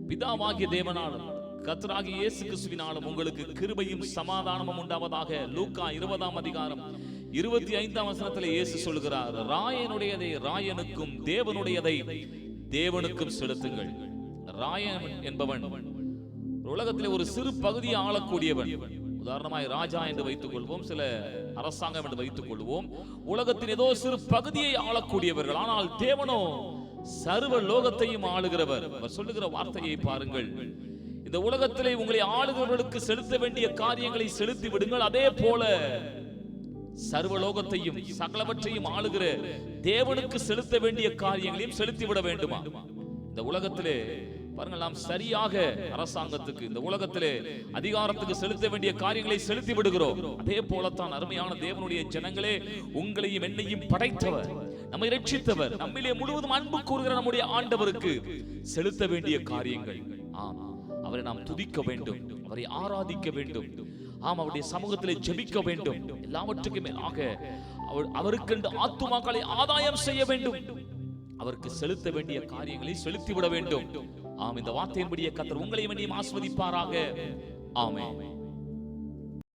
பிதாவாகிய தேவனாலும் கர்த்தராகிய இயேசு கிறிஸ்துவினாலும் உங்களுக்கு கிருபையும் சமாதானமும் உண்டாவதாக. லூக்கா 20ஆம் அதிகாரம் 25ஆம் வசனத்தில் இயேசு சொல்கிறார், ராயனுடையதை ராயனுக்கும் தேவனுடையதை தேவனுக்கும் செலுத்துங்கள். ராயன் என்பவன் உலகத்திலே ஒரு சிறு பகுதியை ஆளக்கூடியவன். உதாரணமாய் ராஜா என்று வைத்துக் கொள்வோம், சில அரசாங்கம் என்று வைத்துக் கொள்வோம். உலகத்தின் ஏதோ சிறு பகுதியை ஆளக்கூடியவர்கள். ஆனால் தேவனோ சர்வ லோகத்தையும் ஆளுகிறவர். அவர் சொல்லுகிற வார்த்தையை பாருங்கள், இந்த உலகத்திலே உங்களை ஆளுகிறவர்களுக்கு செலுத்த வேண்டிய காரியங்களை செலுத்தி விடுங்கள். அதே போல சர்வலோகத்தையும் சகலவற்றையும் ஆளுகிற தேவனுக்கு செலுத்த வேண்டிய காரியங்களையும் செலுத்திவிட வேண்டுமா? இந்த உலகத்திலே பாருங்கள், நாம் சரியாக அரசாங்கத்துக்கு, இந்த உலகத்திலே அதிகாரத்துக்கு செலுத்த வேண்டிய காரியங்களை செலுத்தி விடுகிறோம். அதே போலத்தான் அருமையான தேவனுடைய ஜனங்களே, உங்களையும் என்னையும் படைத்தவர், நம்மை ரட்சித்தவர், நம்மிலே முழுவதும் அன்பு கூறுகிற நம்முடைய ஆண்டவருக்கு செலுத்த வேண்டிய காரியங்கள். ஆம், அவரை நாம் துதிக்க வேண்டும், அவரை ஆராதிக்க வேண்டும், ஆம், அவருடைய சமூகத்திலே ஜெபிக்க வேண்டும். எல்லாவற்றுக்கும் மேலாக அவருக்கென்று ஆத்துமாக்களை ஆதாயம் செய்ய வேண்டும், அவருக்கு செலுத்த வேண்டிய காரியங்களை செலுத்திவிட வேண்டும். ஆம், இந்த வார்த்தையின்படியே கர்த்தர் உங்களையும் என்னையும் ஆசீர்வதிப்பாராக. ஆமென்.